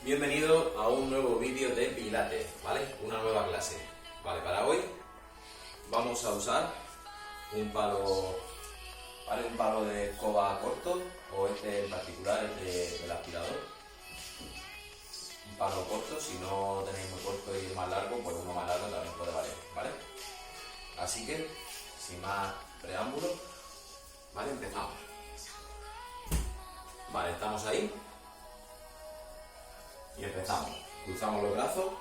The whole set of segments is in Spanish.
Bienvenido a un nuevo vídeo de Pilates, ¿vale? Una nueva clase. Vale, para hoy vamos a usar un palo, ¿vale? Un palo de escoba corto, o este en particular, del aspirador. Un palo corto, si no tenéis muy corto y más largo, pues uno más largo también puede valer, ¿vale? Así que, sin más preámbulos, ¿vale? Empezamos. Vale, estamos ahí. Y empezamos. Cruzamos los brazos.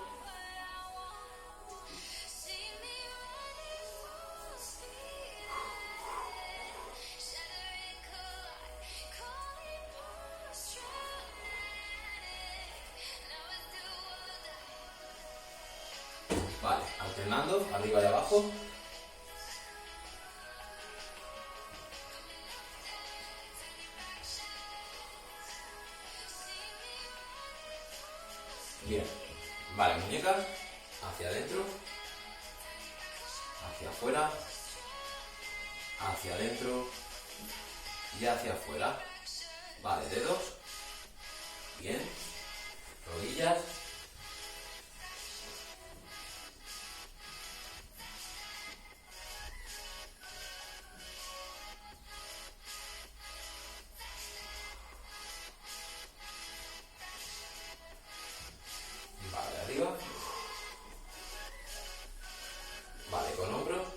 Vale, alternando, arriba y abajo. Bien. Vale, muñecas hacia adentro, hacia afuera, hacia adentro y hacia afuera. Vale, dedos. Bien. Rodillas. Vale, arriba. Vale, con hombros.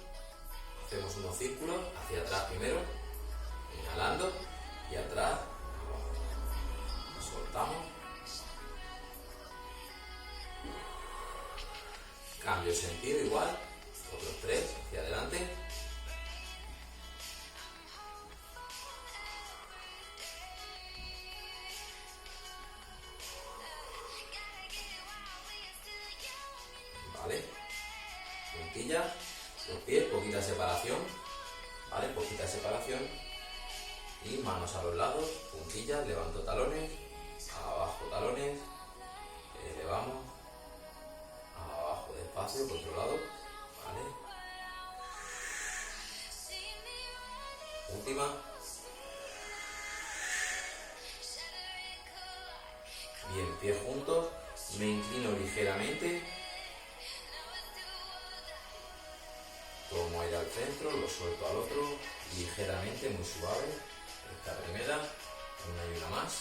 Hacemos unos círculos hacia atrás primero. Inhalando y atrás. Soltamos. Cambio de sentido igual. Otros 3 hacia adelante. Vale. Puntilla. Los pies, poquita separación. Vale, poquita separación. Y manos a los lados. Puntillas, levanto talones. Abajo talones. Elevamos. Abajo despacio, controlado. Vale. Última. Bien, pies juntos. Me inclino ligeramente. Tomo aire al centro, lo suelto al otro. Ligeramente, muy suave. Esta primera. Una y una más.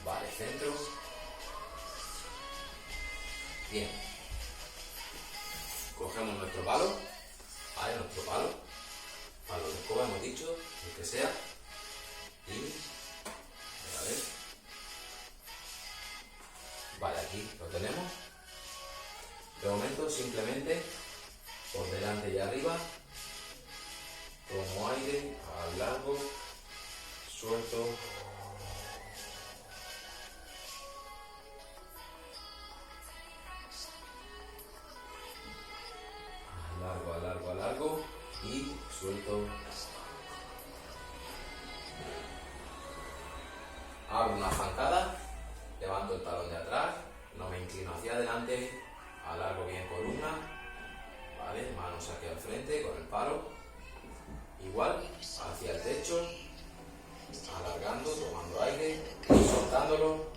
Vale, centro. Bien. Cogemos nuestro palo. Vale, nuestro palo. Palo de escoba, hemos dicho, el que sea. Y, a ver. Vale, aquí lo tenemos. De momento, simplemente, por delante y arriba. Tomo aire, alargo, suelto. Alargo y suelto. Hago una zancada, levanto el talón de atrás, no me inclino hacia adelante, alargo bien columna, ¿vale? Manos aquí al frente con el palo, igual, hacia el techo, alargando, tomando aire, soltándolo.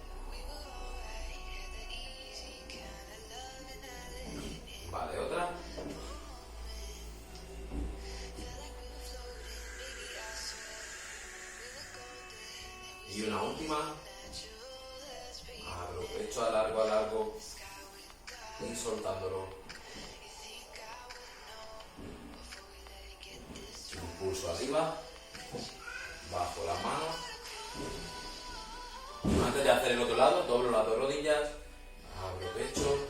Vale, otra. Y una última. Abro pecho, alargo y soltándolo. Impulso arriba, bajo las manos. Antes de hacer el otro lado, doblo las 2 rodillas, abro pecho,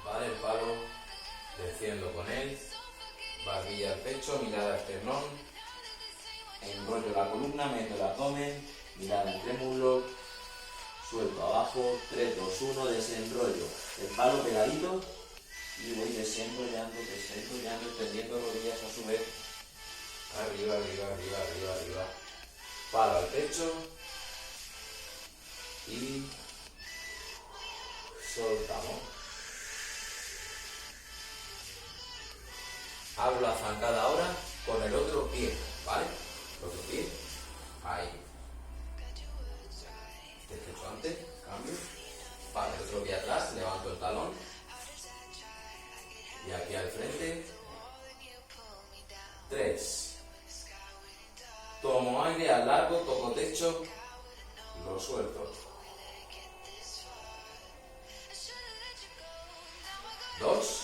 vale, el palo, desciendo con él, barbilla al pecho, mirada al esternón. Enrollo la columna, meto el abdomen, mirada entre muslos, suelto abajo, 3, 2, 1, desenrollo. El palo pegadito y voy desenrollando, extendiendo rodillas a su vez. Arriba. Palo al pecho y soltamos. Abro la zancada ahora con el otro pie, ¿vale? El otro pie, ahí. Estrecho antes, cambio. Vale, el otro pie atrás, levanto el talón. Y aquí al frente. 3. Tomo aire al largo, toco techo, lo suelto. 2.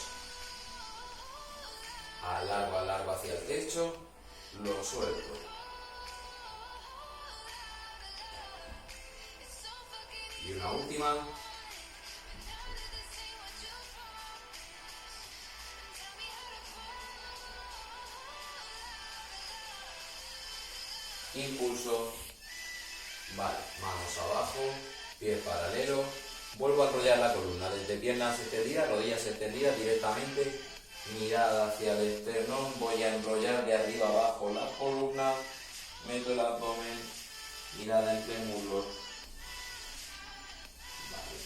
Al largo hacia el techo, lo suelto. Y una última. Impulso. Vale, manos abajo, pies paralelos. Vuelvo a enrollar la columna, desde piernas extendidas, rodillas extendidas directamente, mirada hacia el esternón, voy a enrollar de arriba abajo la columna, meto el abdomen, mirada entre muslos. Vale.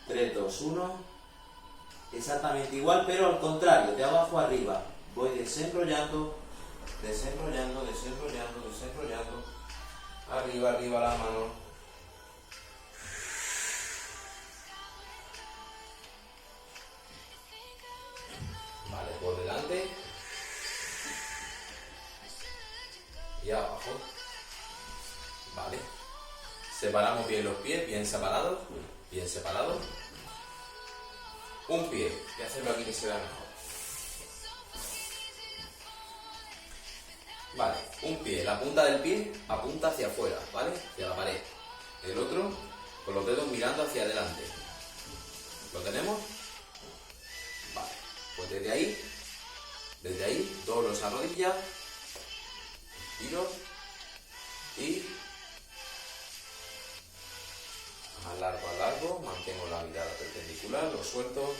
3, 2, 1. Exactamente igual, pero al contrario, de abajo arriba. Voy desenrollando, desenrollando, desenrollando, desenrollando. Arriba, arriba la mano. Vale, por delante. Y abajo. Vale. Separamos bien los pies, bien separados. Bien separados. Un pie. Voy a hacerlo aquí que se vea mejor. Vale, un pie, la punta del pie apunta hacia afuera, ¿vale? Hacia la pared. El otro con los dedos mirando hacia adelante. ¿Lo tenemos? Vale, pues desde ahí, doblo esa rodilla, tiro y alargo, mantengo la mirada perpendicular, lo suelto,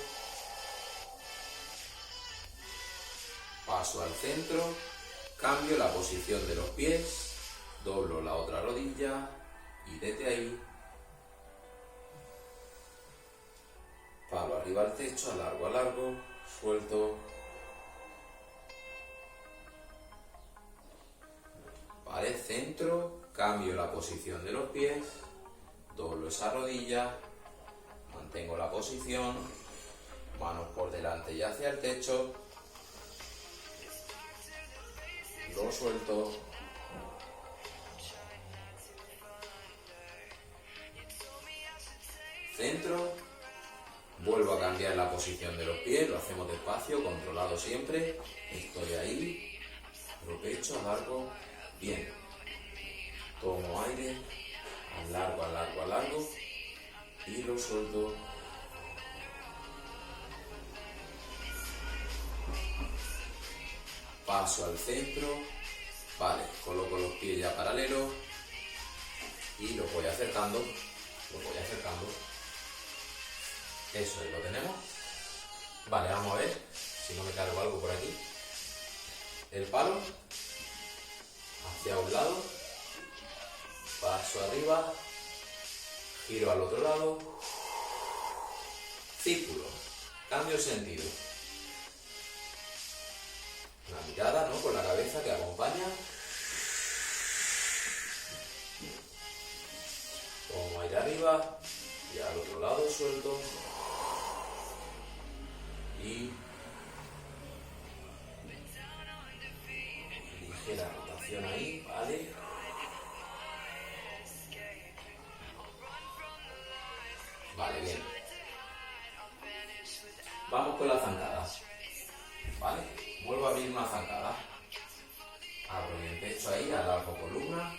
paso al centro, cambio la posición de los pies, doblo la otra rodilla y desde ahí palo arriba al techo, alargo, suelto, vale, centro, cambio la posición de los pies, doblo esa rodilla, mantengo la posición, manos por delante y hacia el techo, lo suelto, centro, vuelvo a cambiar la posición de los pies, lo hacemos despacio, controlado siempre, estoy ahí, abro pecho, alargo, bien, tomo aire, alargo, y lo suelto, paso al centro, vale, coloco los pies ya paralelos y los voy acercando, eso es, lo tenemos. Vale, vamos a ver si no me cargo algo por aquí. El palo hacia un lado, paso arriba, giro al otro lado, círculo, cambio de sentido. La mirada, ¿no? Con la cabeza que acompaña. Tomo aire arriba y al otro lado suelto. Y ligera rotación ahí, ¿vale? Vale, bien. Vamos con la zancada. ¿Vale? Vuelvo a abrir una zancada. Abro bien pecho ahí, alargo columna.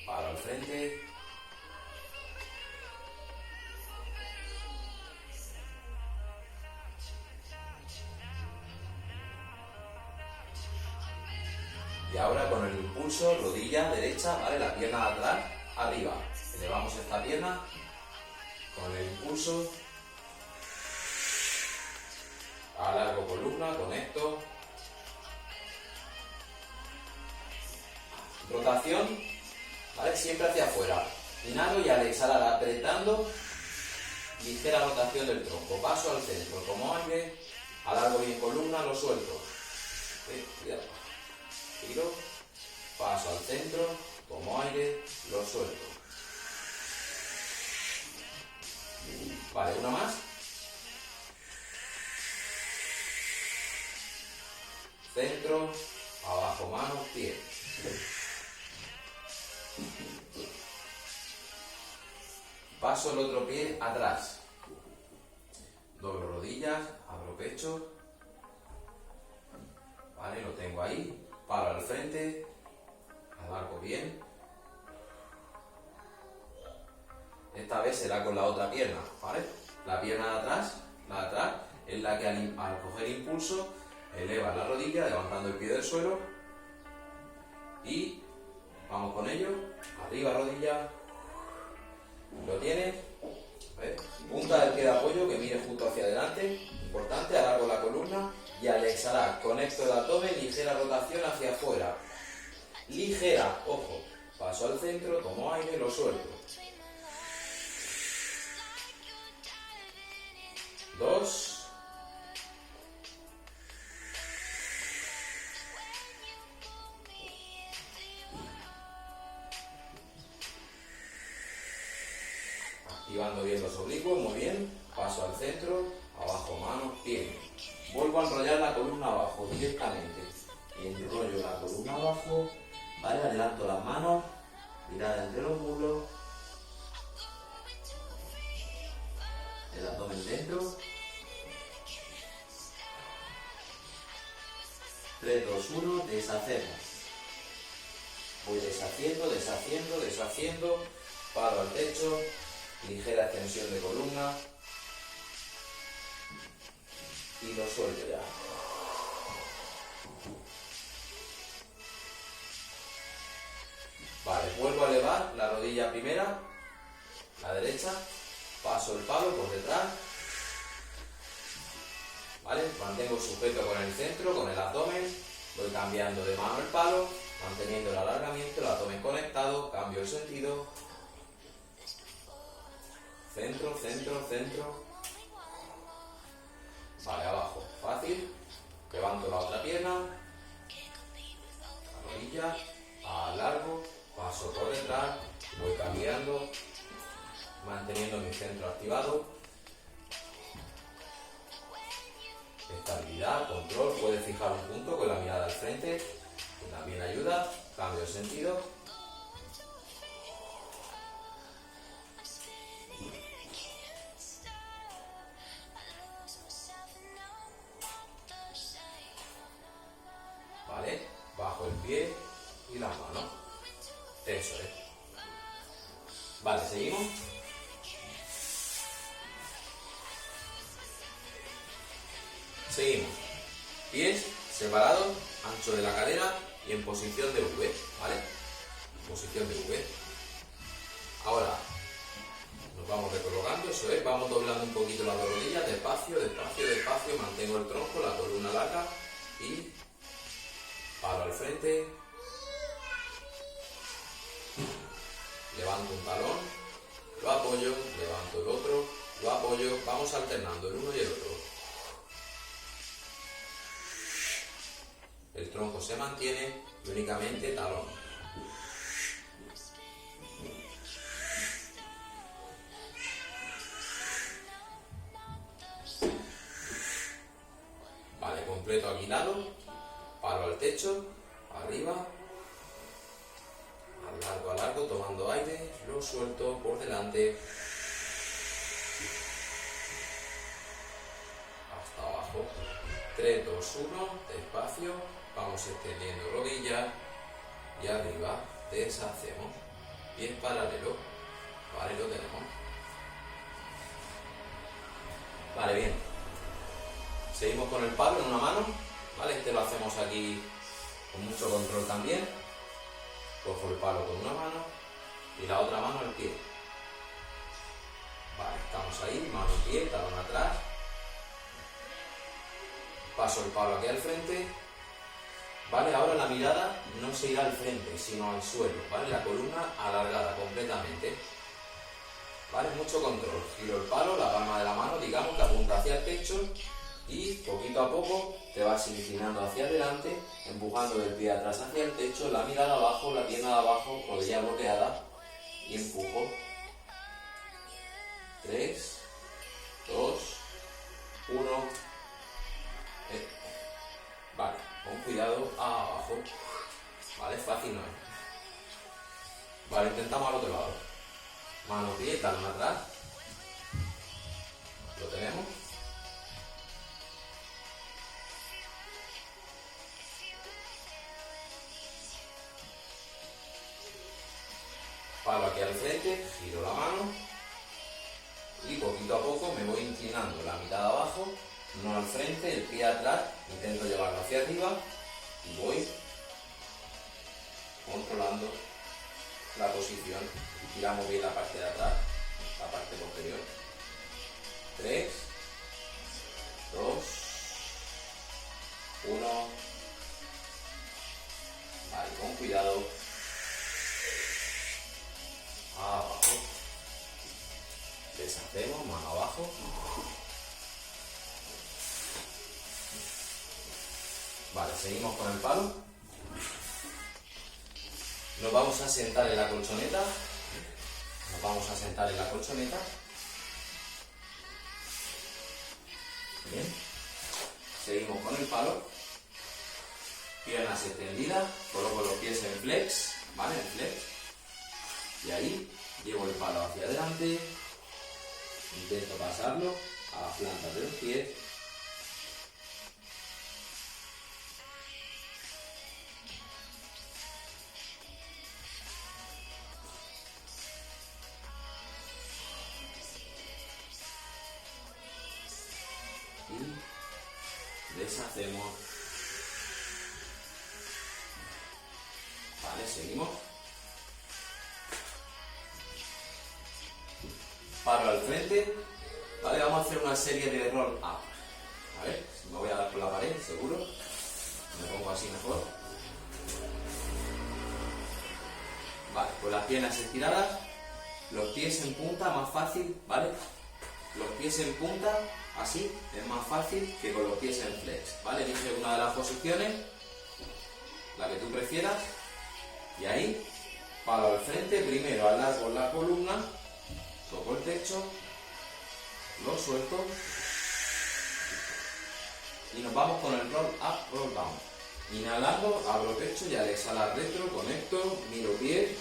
Paro al frente. Y ahora con el impulso, rodilla derecha, ¿vale? La pierna de atrás, arriba. Elevamos esta pierna con el impulso. Alargo columna, conecto. Rotación, ¿vale? Siempre hacia afuera. Inhalo y al exhalar apretando, ligera rotación del tronco, paso al centro, tomo aire, alargo bien columna, lo suelto. Cuidado. Tiro, paso al centro, tomo aire, lo suelto. Vale, una más. Centro, abajo mano, pie. Paso el otro pie atrás. Doblo rodillas, abro pecho. Vale, lo tengo ahí. Palo al frente. Alargo bien. Esta vez será con la otra pierna, ¿vale? La pierna de atrás, es la que al coger impulso eleva la rodilla, levantando el pie del suelo. Y vamos con ello. Arriba rodilla. Lo tienes. ¿Ves? Punta del pie de apoyo que mire justo hacia adelante. Importante, alargo la columna. Y al exhalar, conecto el abdomen, ligera rotación hacia afuera. Ligera, ojo. Paso al centro, tomo aire, lo suelto. 2. Activando bien los oblicuos, muy bien. Paso al centro, abajo manos, pie. Vuelvo a enrollar la columna abajo directamente. Y enrollo la columna abajo. Vale, adelanto las manos. Mirada entre los muslos. El abdomen dentro. 3, 2, 1, deshacemos. Voy deshaciendo. Paro al techo. Ligera extensión de columna. Y lo suelto ya. Vale, vuelvo a elevar la rodilla primera, la derecha. Paso el palo por detrás. ¿Vale? Mantengo sujeto con el centro, con el abdomen. Voy cambiando de mano el palo, manteniendo el alargamiento, el abdomen conectado. Cambio el sentido. Centro. Vale, abajo. Fácil. Levanto la otra pierna. La rodilla. Alargo. Paso por detrás. Voy cambiando. Manteniendo mi centro activado. Estabilidad, control. Puedes fijar un punto con la mirada al frente, que también ayuda. Cambio de sentido. Vale, bajo el pie y las manos. Eso es. Vale, seguimos. Seguimos. Pies separados, ancho de la cadera y en posición de V, ¿vale? Posición de V. Ahora nos vamos recolocando, eso es, vamos doblando un poquito las dos rodillas, despacio, mantengo el tronco, la columna larga y paro al frente, levanto un talón, lo apoyo, levanto el otro, lo apoyo, vamos alternando el uno y el otro. El tronco se mantiene y únicamente talón. Vale, completo aguilado, paro al techo, arriba, alargo, tomando aire, lo suelto por delante, hasta abajo. 3, 2, 1, despacio, vamos extendiendo rodillas y arriba deshacemos. Pies paralelo, vale, lo tenemos. Vale, bien. Seguimos con el palo en una mano, ¿vale? Este lo hacemos aquí con mucho control también. Cojo el palo con una mano y la otra mano el pie. Vale, estamos ahí, mano, pie, talón atrás. Paso el palo aquí al frente. Vale, ahora la mirada no se irá al frente, sino al suelo, ¿vale? La columna alargada completamente. ¿vale? Mucho control. Giro el palo, la palma de la mano, digamos que apunta hacia el techo y poquito a poco te vas inclinando hacia adelante, empujando del pie atrás hacia el techo, la mirada abajo, la pierna de abajo, rodilla bloqueada y empujo. 3, 2, 1. Vale, con cuidado abajo. Vale, fácil no es. Vale, intentamos al otro lado. Mano, pie, talón atrás. Lo tenemos. Palo aquí al frente, giro la mano y poquito a poco me voy inclinando la mitad abajo, no al frente, el pie atrás, intento llevarlo hacia arriba y voy controlando la posición y tiramos bien la parte de atrás, la parte posterior. 3, 2, 1. Vale, con cuidado. Abajo. Deshacemos, mano abajo. Vale, seguimos con el palo. Nos vamos a sentar en la colchoneta. Bien. Seguimos con el palo. Piernas extendidas. Coloco los pies en flex. ¿Vale? En flex. Y ahí llevo el palo hacia adelante. Intento pasarlo a las plantas de los pies. Y deshacemos. Vale, seguimos. Palo al frente. Vale, vamos a hacer una serie de roll up. A ver, si me voy a dar con la pared, seguro. Me pongo así mejor. Vale, con las piernas estiradas, los pies en punta, más fácil, ¿vale? Los pies en punta, así, es más fácil que con los pies en flex, ¿vale? Elige una de las posiciones, la que tú prefieras, y ahí, palo al frente, primero alargo la columna, toco el techo, lo suelto, y nos vamos con el roll up, roll down. Inhalando, abro pecho y al exhalar retro, conecto, miro pies,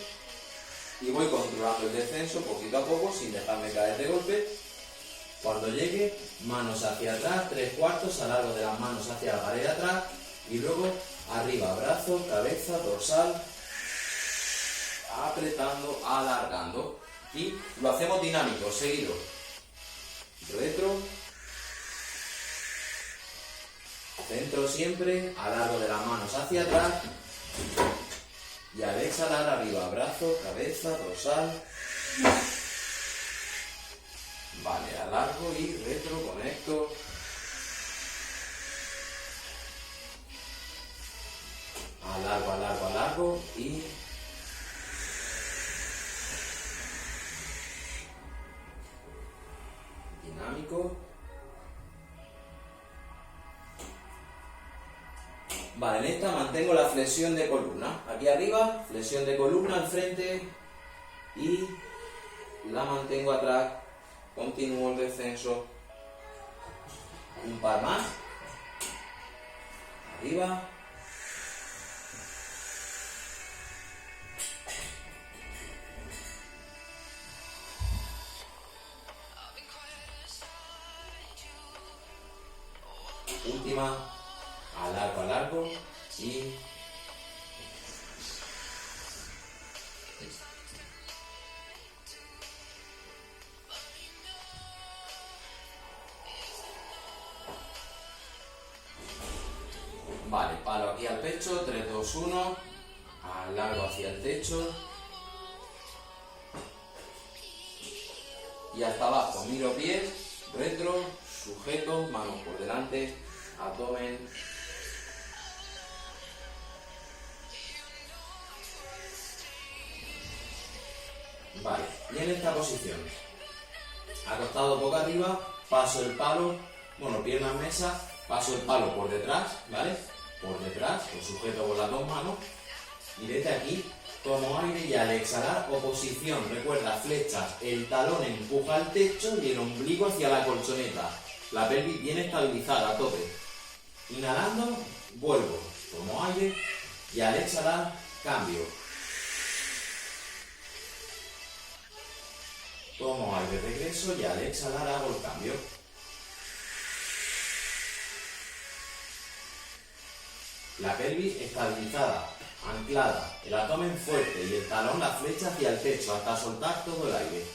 y voy controlando el descenso poquito a poco, sin dejarme caer de golpe. Cuando llegue, manos hacia atrás, 3/4, alargo de las manos hacia la pared de atrás y luego arriba, brazo, cabeza, dorsal, apretando, alargando. Y lo hacemos dinámico, seguido. Retro, centro siempre, alargo de las manos hacia atrás y al exhalar arriba, brazo, cabeza, dorsal. Vale, alargo y retro, conecto. Alargo, alargo, alargo y dinámico. Vale, en esta mantengo la flexión de columna. Aquí arriba, flexión de columna al frente y la mantengo atrás. Continúo el descenso. Un par más. Arriba. Última. Alargo, alargo. Y vale, palo aquí al pecho, 3, 2, 1, alargo hacia el techo y hasta abajo, miro pies, retro, sujeto, manos por delante, abdomen. Vale, y en esta posición acostado boca arriba, paso el palo, bueno, piernas mesa, paso el palo por detrás, ¿vale? Por detrás, lo sujeto con las dos manos, y desde aquí tomo aire y al exhalar, oposición, recuerda, flechas, el talón empuja al techo y el ombligo hacia la colchoneta, la pelvis bien estabilizada, a tope. Inhalando, vuelvo, tomo aire y al exhalar, cambio. Tomo aire, regreso y al exhalar hago el cambio. La pelvis estabilizada, anclada, el abdomen fuerte y el talón la flecha hacia el techo hasta soltar todo el aire.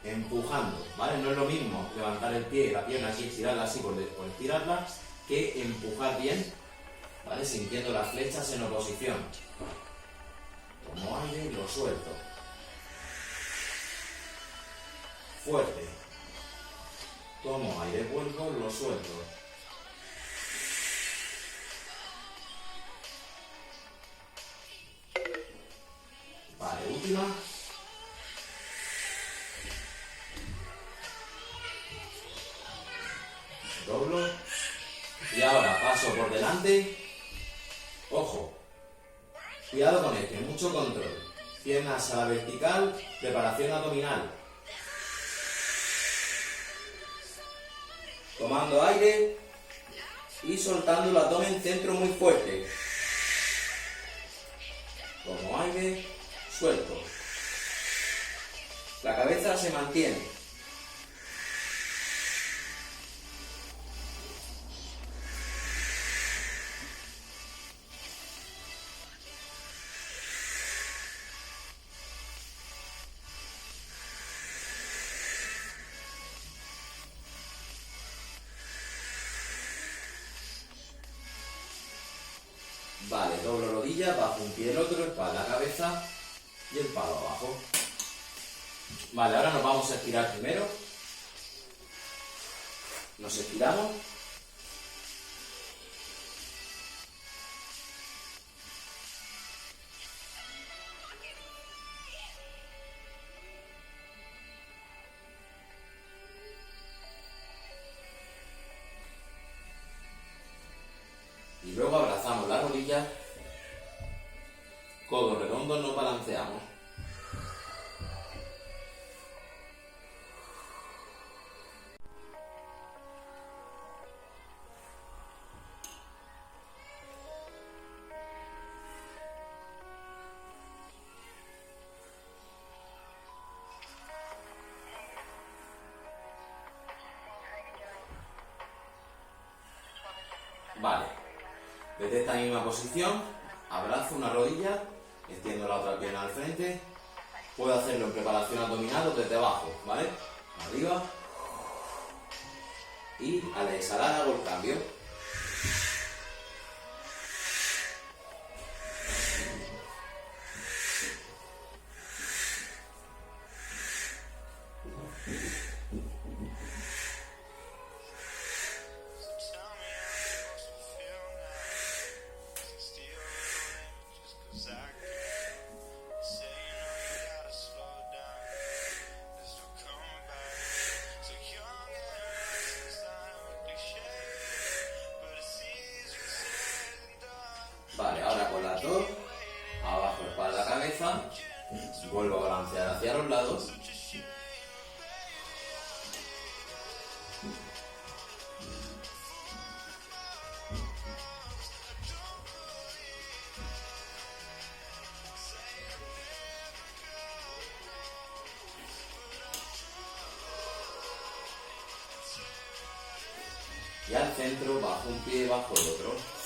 Empujando, ¿vale? No es lo mismo levantar el pie y la pierna así, estirarla así por estirarla, que empujar bien, ¿vale? Sintiendo las flechas en oposición. Tomo aire y lo suelto. Fuerte. Tomo aire, vuelvo, lo suelto. Vale, última. Doblo y ahora paso por delante. Ojo, cuidado con este, mucho control. Piernas a la vertical, preparación abdominal. Tomando aire y soltando el abdomen, centro muy fuerte. Tomo aire, suelto. La cabeza se mantiene. Vale, doblo rodillas, bajo un pie el otro, espalda, cabeza y el palo abajo. Vale, ahora nos vamos a estirar primero. Nos estiramos. Y luego abrazamos las rodillas, codos redondos, nos balanceamos. Vale. Desde esta misma posición, abrazo una rodilla, extiendo la otra pierna al frente. Puedo hacerlo en preparación abdominal o desde abajo, ¿vale? Arriba. Y al exhalar hago el cambio. Vale, ahora con las dos, abajo espalda, cabeza, vuelvo a balancear hacia los lados. Y al centro, bajo un pie, bajo el otro.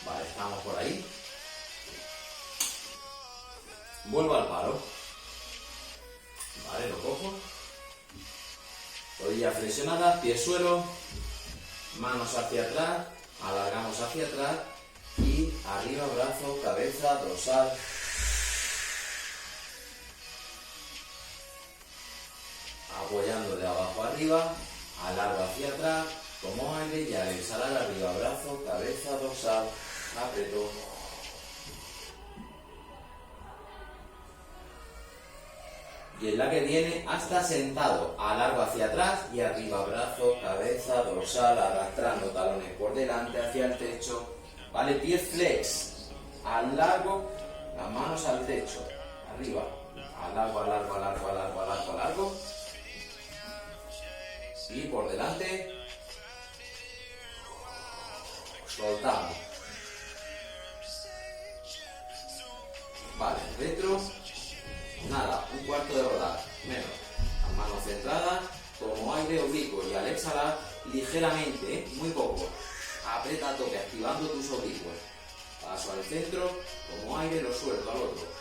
Vale, estamos por ahí. Vuelvo al palo. Vale, lo cojo. Rodillas flexionadas, pies suelo, manos hacia atrás, alargamos hacia atrás y arriba, brazo, cabeza, dorsal. Apoyando de abajo arriba, alargo hacia atrás, tomo aire y al exhalar arriba, brazo, cabeza, dorsal, aprieto. Y en la que viene hasta sentado, alargo hacia atrás y arriba, brazo, cabeza, dorsal, arrastrando talones por delante hacia el techo. Vale, pies flex, alargo, las manos al techo, arriba, alargo, alargo, alargo, alargo, alargo, alargo. Y por delante, soltamos. Vale, retro, nada, un cuarto de rodar, menos. Las manos centradas, tomo aire oblicuo y al exhalar, ligeramente, muy poco, aprieta a tope, activando tus oblicuos. Paso al centro, tomo aire, lo suelto al otro.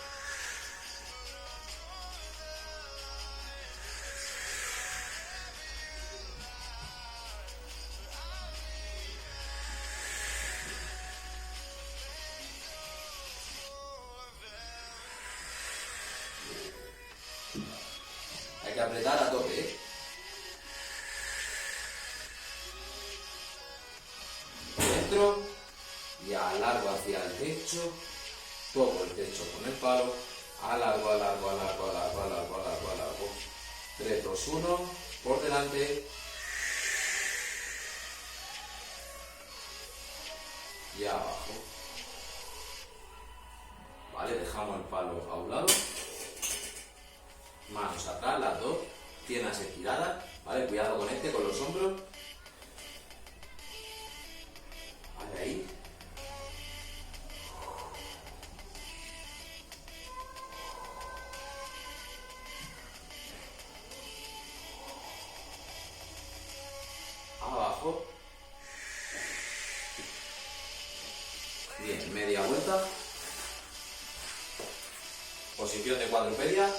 Hay que apretar a tope, ¿eh? Dentro y alargo hacia el techo, toco el techo con el palo, alargo, alargo, alargo, alargo, alargo, alargo, alargo. 3, 2, 1, por delante. Y abajo. Vale, dejamos el palo a un lado. Manos atrás, las dos, piernas estiradas, ¿vale? Cuidado con con los hombros. Vale, ahí. Abajo. Bien, media vuelta. Posición de cuadrupedia.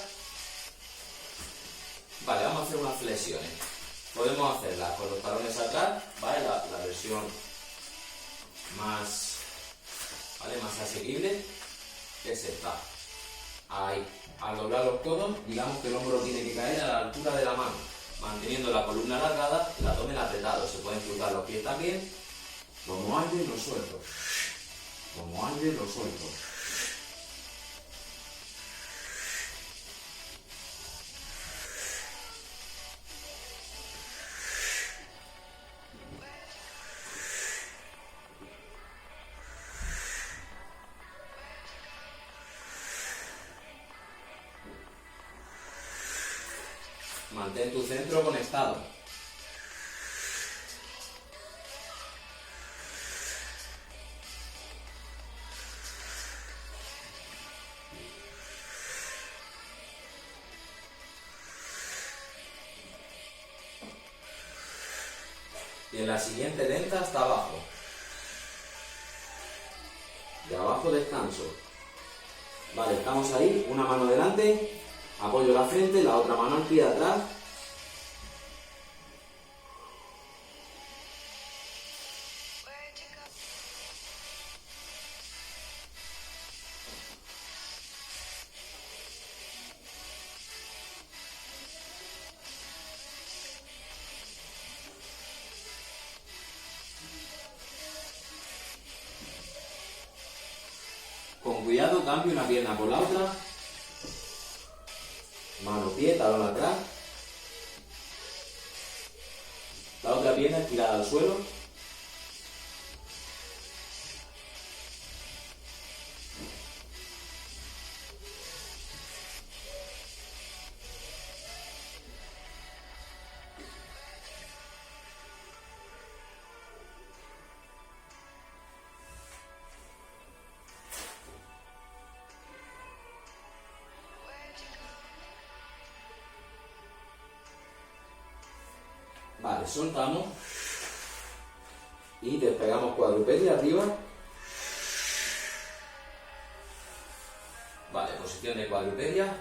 Vale, vamos a hacer unas flexiones. Podemos hacerlas con los talones atrás, ¿vale? La versión más, ¿vale? Más asequible es esta. Ahí. Al doblar los codos, digamos que el hombro tiene que caer a la altura de la mano, manteniendo la columna alargada, el abdomen apretado. Se pueden cruzar los pies también. Tomo aire y lo suelto. Tomo aire y lo suelto. Mantén tu centro conectado. Y en la siguiente lenta hasta abajo. De abajo descanso. Vale, estamos ahí, una mano delante. Apoyo la frente, la otra mano al pie de atrás. Con cuidado cambio una pierna por la otra. Mano, pie, talón atrás. La otra pierna estirada al suelo. Vale, soltamos y despegamos cuadrupedia arriba. Vale, posición de cuadrupedia.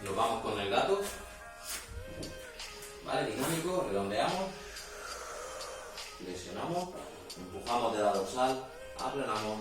Nos vamos con el gato. Vale, dinámico, redondeamos, flexionamos, empujamos de la dorsal, aplanamos,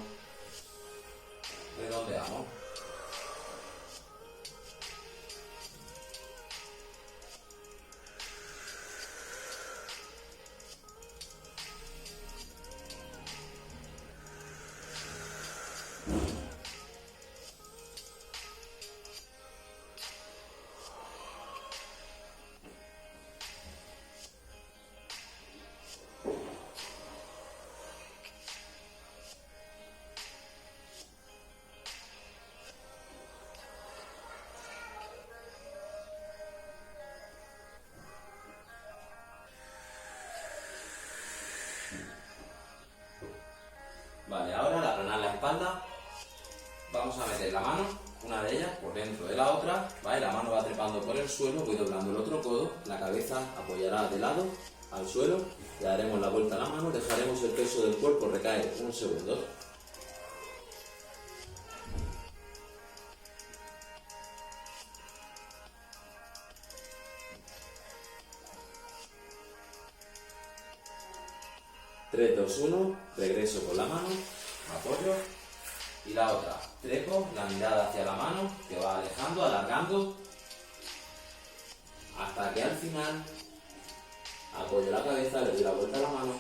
espalda, vamos a meter la mano, una de ellas, por dentro de la otra, ¿vale? La mano va trepando por el suelo, voy doblando el otro codo, la cabeza apoyará de lado al suelo, le daremos la vuelta a la mano, dejaremos el peso del cuerpo recaer un segundo. Tres, dos, uno, regreso con la mano, apoyo, y la otra, trepo, la mirada hacia la mano, que va alejando, alargando, hasta que al final apoyo la cabeza, le doy la vuelta a la mano,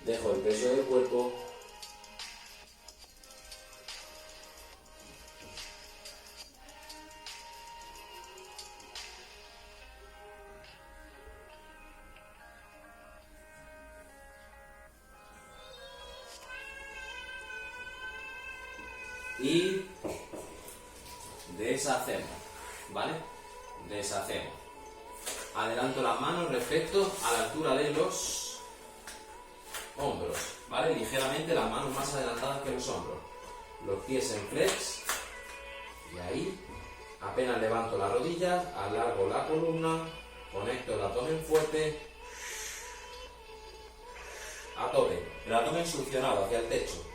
dejo el peso del cuerpo, y deshacemos, ¿vale? Deshacemos. Adelanto las manos respecto a la altura de los hombros, ¿vale? Ligeramente las manos más adelantadas que los hombros. Los pies en flex y ahí apenas levanto las rodillas, alargo la columna, conecto el abdomen fuerte, a tope, el abdomen succionado hacia el techo.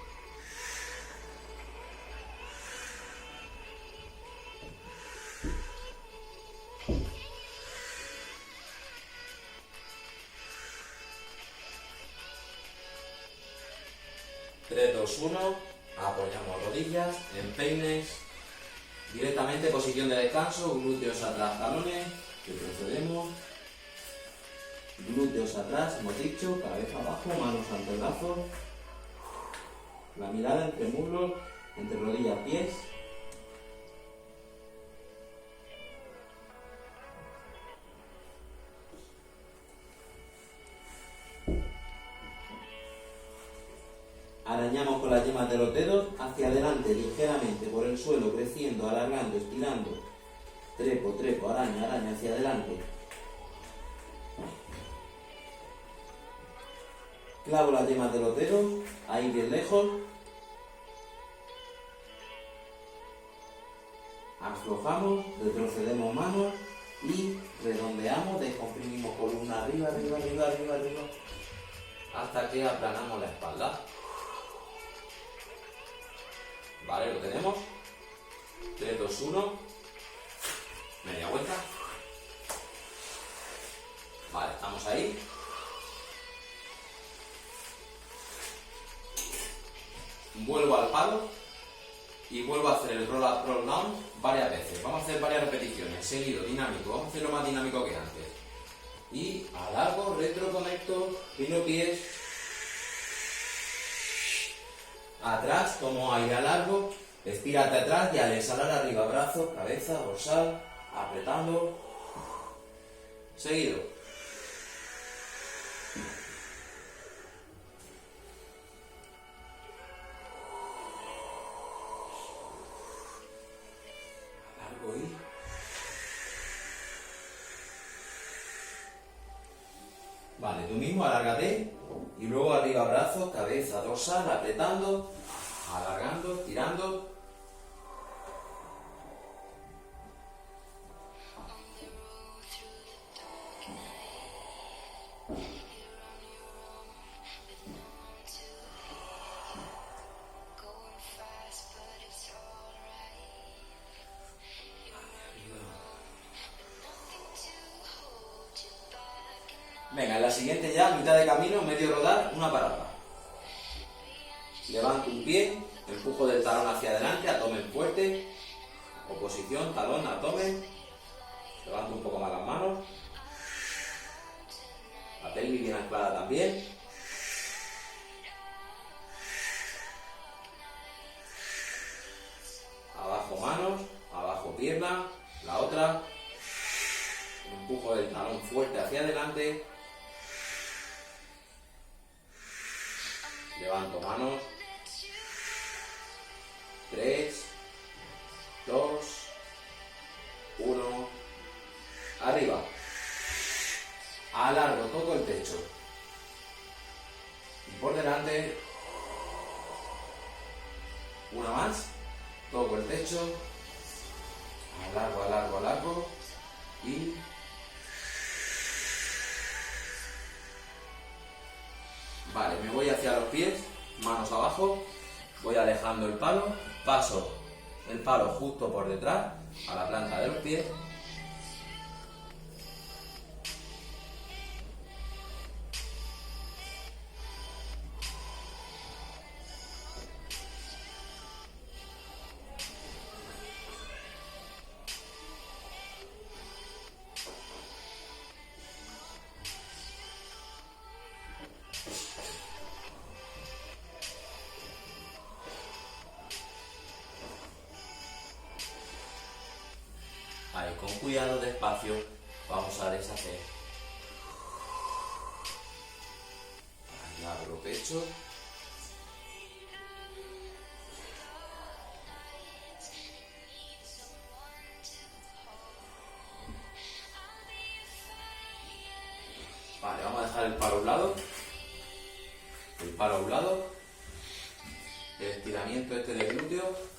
Tres, dos, uno, apoyamos rodillas, empeines, directamente posición de descanso, glúteos atrás, talones, retrocedemos, glúteos atrás, hemos dicho, cabeza abajo, manos ante el brazo, la mirada entre muslos, entre rodillas, pies. Arañamos con las yemas de los dedos hacia adelante, ligeramente, por el suelo, creciendo, alargando, estirando. Trepo, trepo, araña, araña, hacia adelante. Clavo las yemas de los dedos, ahí bien lejos. Aflojamos, retrocedemos manos y redondeamos, descomprimimos columna arriba, arriba, arriba, arriba, arriba, hasta que aplanamos la espalda. Vale, lo tenemos. 3, 2, 1. Media vuelta. Vale, estamos ahí. Vuelvo al palo y vuelvo a hacer el roll up, roll down varias veces. Vamos a hacer varias repeticiones, seguido, dinámico. Vamos a hacerlo más dinámico que antes. Y alargo, retroconecto, pino pies. Atrás, tomo aire largo, estírate atrás y al exhalar arriba, brazos, cabeza, dorsal, apretando. Seguido. Alargo y... Vale, tú mismo alárgate y luego arriba brazos, cabeza, dorsal, apretando, alargando, tirando. Venga, en la siguiente ya, mitad de camino, medio rodar, una parada. Levanto un pie, empujo del talón hacia adelante, abdomen fuerte, oposición, talón, abdomen. Levanto un poco más las manos. La pelvis bien anclada también. Abajo manos, abajo pierna, la otra. Empujo del talón fuerte hacia adelante. Levanto manos. 3, 2, 1. Arriba. Alargo, toco el pecho. Y por delante, una más, toco el techo, alargo, alargo, alargo y vale, me voy hacia los pies, manos abajo, voy alejando el palo, paso el palo justo por detrás a la planta de los pies. Ahí, con cuidado, despacio, vamos a deshacer. Ahí abro pecho. Vale, vamos a dejar el palo a un lado. El palo a un lado. El estiramiento este del glúteo.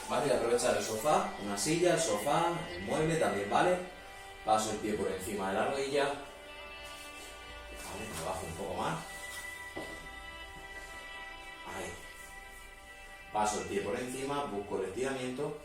Vale, y aprovechar el sofá, una silla, el sofá, el mueble también vale. Paso el pie por encima de la rodilla. Vale, me bajo un poco más. Ahí. Paso el pie por encima, busco el estiramiento.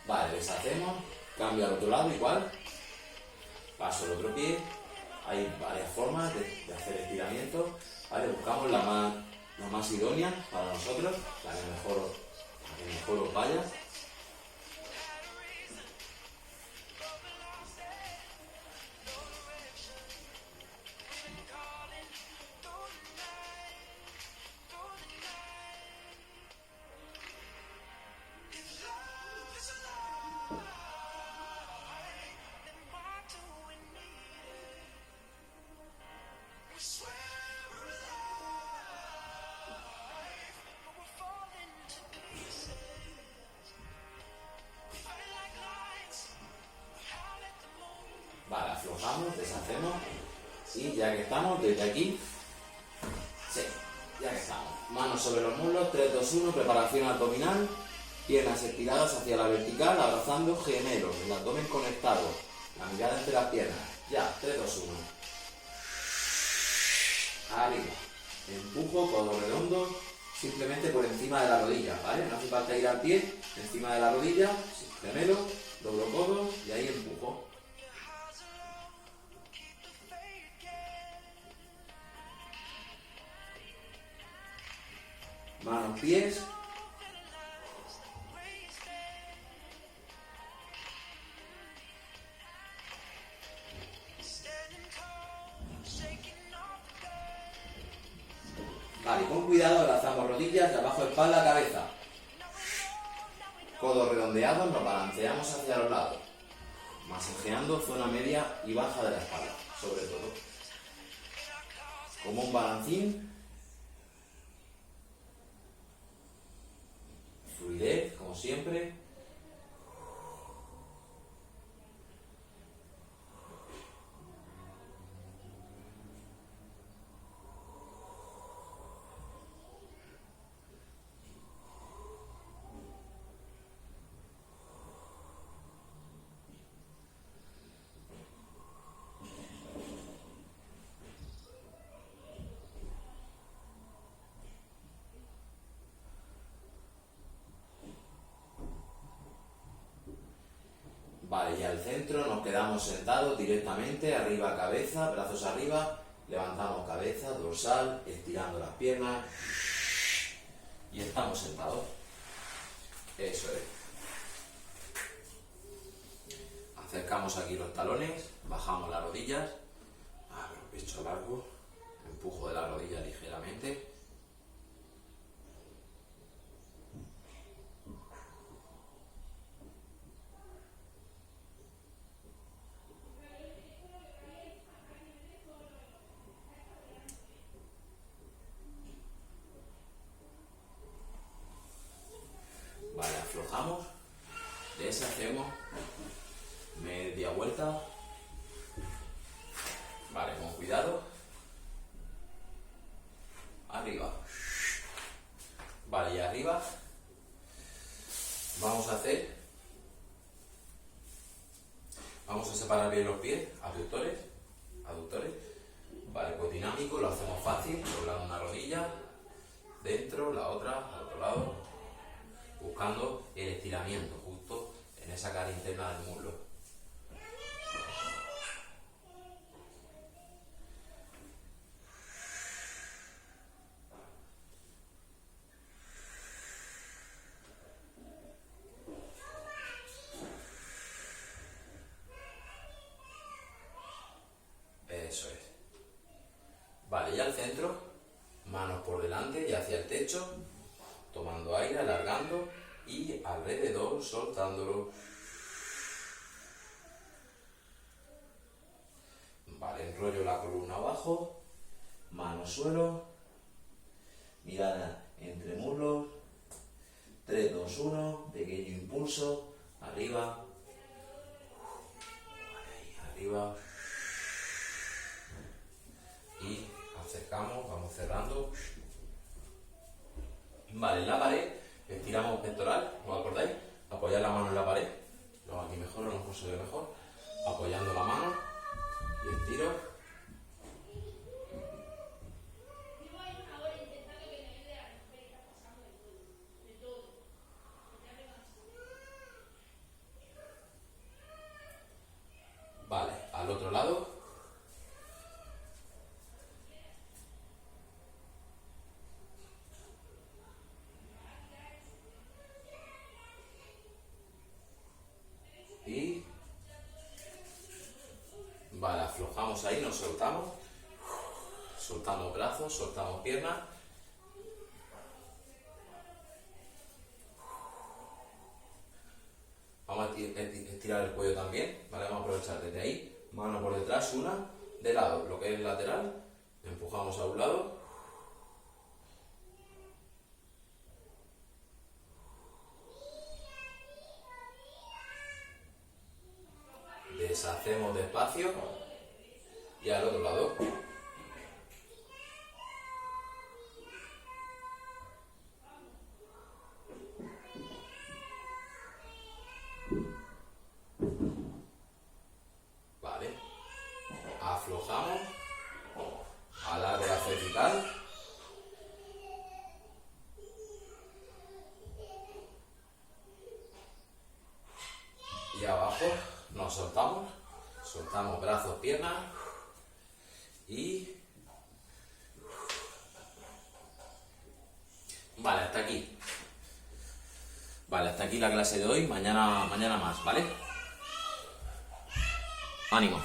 Vale, deshacemos, cambio al otro lado igual, paso el otro pie, hay varias formas de hacer estiramiento, ¿vale? Buscamos la más idónea para nosotros, la que mejor os vaya. Vale, aflojamos, deshacemos y ya que estamos, desde aquí, sí, ya que estamos. Manos sobre los muslos, 3, 2, 1, preparación abdominal, piernas estiradas hacia la vertical, abrazando gemelos, el abdomen conectado, la mirada entre las piernas. Ya, 3, 2, 1. Arriba, empujo, codo redondo, simplemente por encima de la rodilla, ¿vale? No hace falta ir al pie, encima de la rodilla, gemelo, doblo codo y ahí empujo. Manos, pies. Vale, con cuidado abrazamos rodillas, de abajo espalda, cabeza. Codos redondeados, nos balanceamos hacia los lados. Masajeando zona media y baja de la espalda, sobre todo. Como un balancín. Fluidez, como siempre. Vale, y al centro nos quedamos sentados directamente, arriba cabeza, brazos arriba, levantamos cabeza, dorsal, estirando las piernas y estamos sentados. Eso es. Acercamos aquí los talones, bajamos las rodillas, abro pecho largo, empujo de la rodilla ligeramente. Vale, aflojamos, deshacemos, media vuelta, vale, con cuidado, arriba, vale, y arriba, vamos a separar bien los pies, aductores, vale, pues dinámico, lo hacemos fácil, doblando una rodilla, dentro, la otra, al otro lado, buscando el estiramiento justo en esa cara interna del muslo. Eso es. Vale, y al centro, manos por delante y hacia el techo, tomando aire, alargando y alrededor soltándolo. Vale, enrollo la columna abajo, manos suelo, mirada entre muslos, 3, 2, 1, pequeño impulso, arriba, vale, ahí, arriba, y acercamos, vamos cerrando. Vale, en la pared estiramos pectoral, ¿os acordáis? Apoyar la mano en la pared, lo aquí mejor, a lo mejor se ve mejor, apoyando la mano y estiro. Vale, al otro lado. Y vale, aflojamos ahí, nos soltamos, soltamos brazos, soltamos piernas. Vamos a estirar el cuello también, ¿vale? Vamos a aprovechar desde ahí, mano por detrás, una, de lado, lo que es lateral, empujamos a un lado. Deshacemos despacio y al otro lado. Vale, aflojamos, alargo la cervical. Y abajo nos soltamos brazos, piernas y vale, hasta aquí. Vale, hasta aquí la clase de hoy, mañana más, ¿vale? Ánimo.